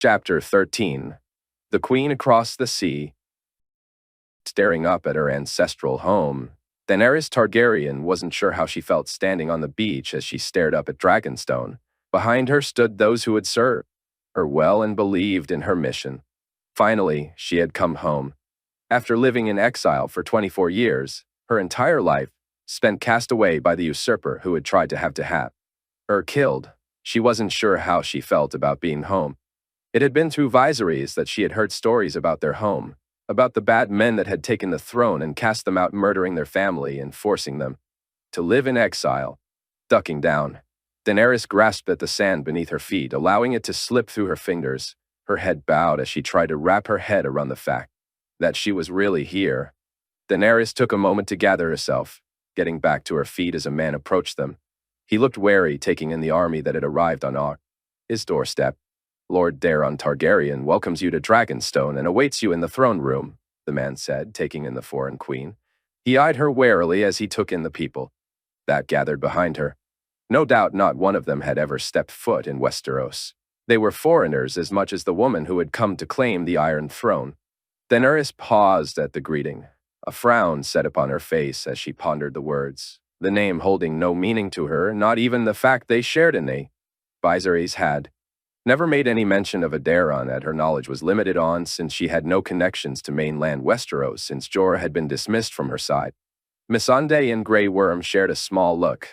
Chapter 13. The Queen Across the Sea. Staring up at her ancestral home, Daenerys Targaryen wasn't sure how she felt standing on the beach as she stared up at Dragonstone. Behind her stood those who had served her well and believed in her mission. Finally, she had come home. After living in exile for 24 years, her entire life spent cast away by the usurper who had tried to have her killed, she wasn't sure how she felt about being home. It had been through Viserys that she had heard stories about their home, about the bad men that had taken the throne and cast them out, murdering their family and forcing them to live in exile. Ducking down, Daenerys grasped at the sand beneath her feet, allowing it to slip through her fingers. Her head bowed as she tried to wrap her head around the fact that she was really here. Daenerys took a moment to gather herself, getting back to her feet as a man approached them. He looked wary, taking in the army that had arrived on his doorstep. "Lord Daeron Targaryen welcomes you to Dragonstone and awaits you in the throne room," the man said, taking in the foreign queen. He eyed her warily as he took in the people that gathered behind her. No doubt not one of them had ever stepped foot in Westeros. They were foreigners as much as the woman who had come to claim the Iron Throne. Daenerys paused at the greeting. A frown sat upon her face as she pondered the words, the name holding no meaning to her, not even the fact they shared a name. Viserys had never made any mention of a Daeron, and her knowledge was limited on since she had no connections to mainland Westeros since Jorah had been dismissed from her side. Missandei and Grey Worm shared a small look,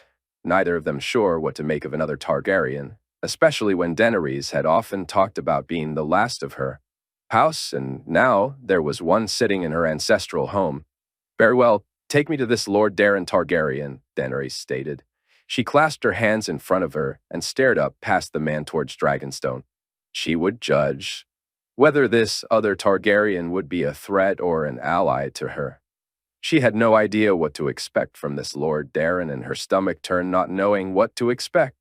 neither of them sure what to make of another Targaryen, especially when Daenerys had often talked about being the last of her house, and now there was one sitting in her ancestral home. "Very well, take me to this Lord Daeron Targaryen," Daenerys stated. She clasped her hands in front of her and stared up past the man towards Dragonstone. She would judge whether this other Targaryen would be a threat or an ally to her. She had no idea what to expect from this Lord Daeron, and her stomach turned not knowing what to expect.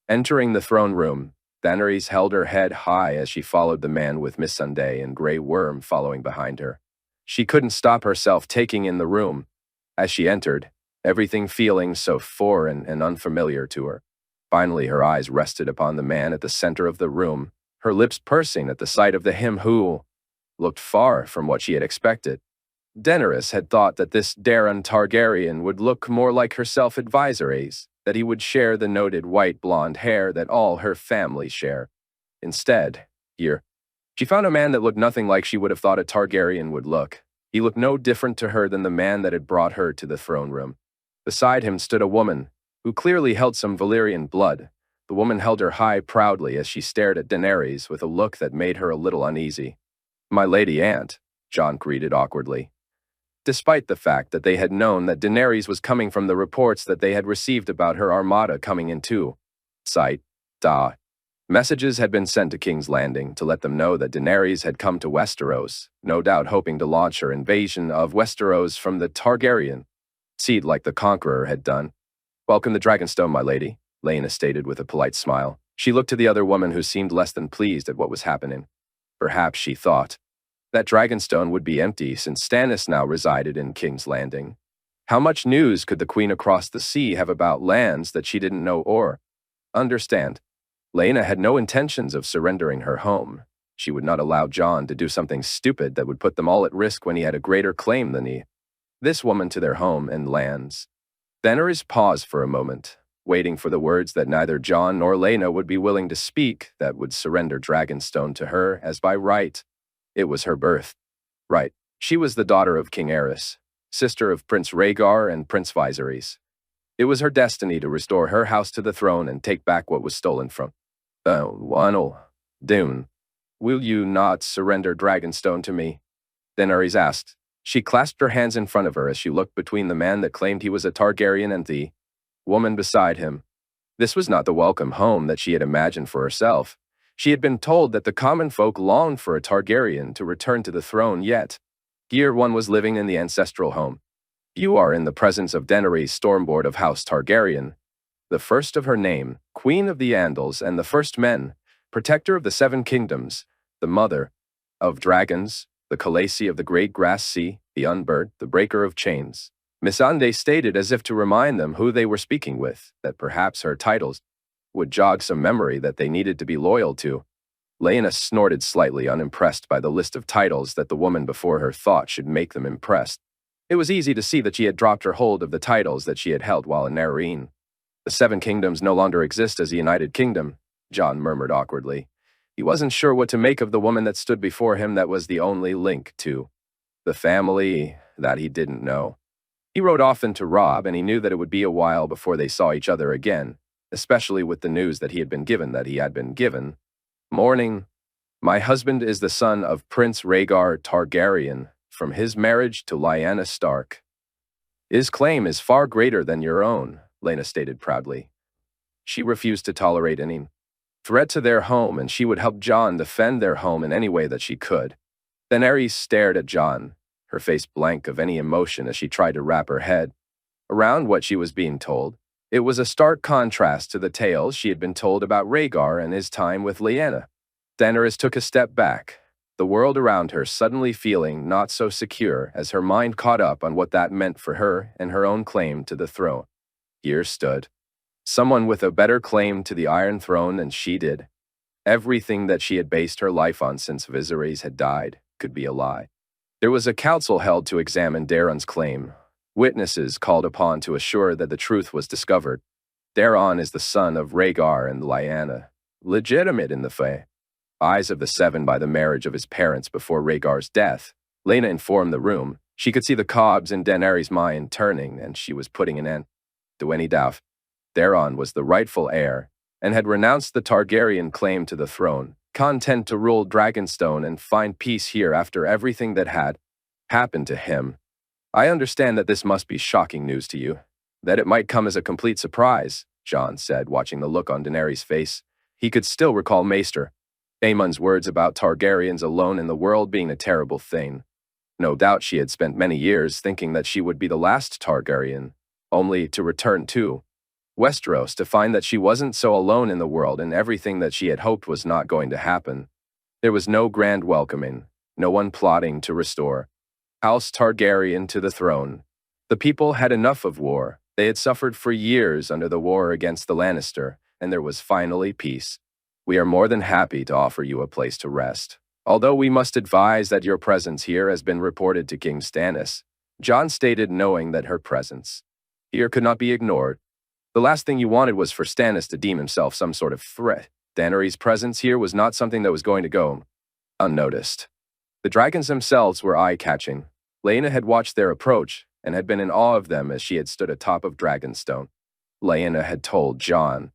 Entering the throne room, Daenerys held her head high as she followed the man, with Missandei and Grey Worm following behind her. She couldn't stop herself taking in the room as she entered, everything feeling so foreign and unfamiliar to her. Finally, her eyes rested upon the man at the center of the room, her lips pursing at the sight of him who looked far from what she had expected. Daenerys had thought that this Daeron Targaryen would look more like herself at Viserys, that he would share the noted white blonde hair that all her family share. Instead, here, she found a man that looked nothing like she would have thought a Targaryen would look. He looked no different to her than the man that had brought her to the throne room. Beside him stood a woman who clearly held some Valyrian blood. The woman held her high proudly as she stared at Daenerys with a look that made her a little uneasy. "My lady aunt," Jon greeted awkwardly. Despite the fact that they had known that Daenerys was coming from the reports that they had received about her armada coming into sight, messages had been sent to King's Landing to let them know that Daenerys had come to Westeros, no doubt hoping to launch her invasion of Westeros from the Targaryen seed like the Conqueror had done. "Welcome to Dragonstone, my lady," Laena stated with a polite smile. She looked to the other woman, who seemed less than pleased at what was happening. Perhaps she thought that Dragonstone would be empty since Stannis now resided in King's Landing. How much news could the Queen across the sea have about lands that she didn't know or understand? Laena had no intentions of surrendering her home. She would not allow Jon to do something stupid that would put them all at risk when he had a greater claim than this woman to their home and lands. Daenerys paused for a moment, waiting for the words that neither Jon nor Laena would be willing to speak that would surrender Dragonstone to her as by right. It was her birth. Right. She was the daughter of King Aerys, sister of Prince Rhaegar and Prince Viserys. It was her destiny to restore her house to the throne and take back what was stolen from Dune. "Will you not surrender Dragonstone to me?" Daenerys asked. She clasped her hands in front of her as she looked between the man that claimed he was a Targaryen and the woman beside him. This was not the welcome home that she had imagined for herself. She had been told that the common folk longed for a Targaryen to return to the throne, yet here one was living in the ancestral home. "You are in the presence of Daenerys Stormboard of House Targaryen, the first of her name, Queen of the Andals and the First Men, Protector of the Seven Kingdoms, the Mother of Dragons, the Khaleesi of the Great Grass Sea, the Unburnt, the Breaker of Chains." Missandei stated as if to remind them who they were speaking with, that perhaps her titles would jog some memory that they needed to be loyal to. Lena snorted slightly, unimpressed by the list of titles that the woman before her thought should make them impressed. It was easy to see that she had dropped her hold of the titles that she had held while in Nareen. The Seven Kingdoms no longer exist as a united kingdom, John murmured awkwardly. He wasn't sure what to make of the woman that stood before him that was the only link to the family that he didn't know. He rode often to Rob, and he knew that it would be a while before they saw each other again, especially with the news that he had been given. Morning. My husband is the son of Prince Rhaegar Targaryen, from his marriage to Lyanna Stark. His claim is far greater than your own, Lena stated proudly. She refused to tolerate any threat to their home, and she would help Jon defend their home in any way that she could. Then Aerys stared at Jon, her face blank of any emotion as she tried to wrap her head around what she was being told. It was a stark contrast to the tales she had been told about Rhaegar and his time with Lyanna. Daenerys took a step back, the world around her suddenly feeling not so secure as her mind caught up on what that meant for her and her own claim to the throne. Here stood someone with a better claim to the Iron Throne than she did. Everything that she had based her life on since Viserys had died could be a lie. There was a council held to examine Daeron's claim, witnesses called upon to assure that the truth was discovered. Daeron is the son of Rhaegar and Lyanna, legitimate in the Fae. Eyes of the Seven by the marriage of his parents before Rhaegar's death. Lena informed the room. She could see the cogs in Daenerys' mind turning, and she was putting an end to any doubt. Daeron was the rightful heir, and had renounced the Targaryen claim to the throne, content to rule Dragonstone and find peace here after everything that had happened to him. I understand that this must be shocking news to you, that it might come as a complete surprise, Jon said, watching the look on Daenerys' face. He could still recall Maester Aemon's words about Targaryens alone in the world being a terrible thing. No doubt she had spent many years thinking that she would be the last Targaryen, only to return to Westeros to find that she wasn't so alone in the world and everything that she had hoped was not going to happen. There was no grand welcoming, no one plotting to restore House Targaryen to the throne. The people had enough of war. They had suffered for years under the war against the Lannister, and there was finally peace. We are more than happy to offer you a place to rest, although we must advise that your presence here has been reported to King Stannis, Jon stated, knowing that her presence here could not be ignored. The last thing you wanted was for Stannis to deem himself some sort of threat. Daenerys' presence here was not something that was going to go unnoticed. The dragons themselves were eye-catching. Lyanna had watched their approach and had been in awe of them as she had stood atop of Dragonstone. Lyanna had told Jon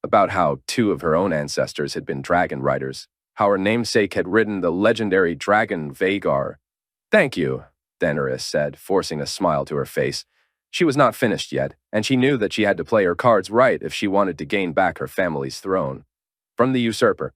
about how 2 of her own ancestors had been dragon riders, how her namesake had ridden the legendary dragon Vhagar. Thank you, Daenerys said, forcing a smile to her face. She was not finished yet, and she knew that she had to play her cards right if she wanted to gain back her family's throne from the usurper.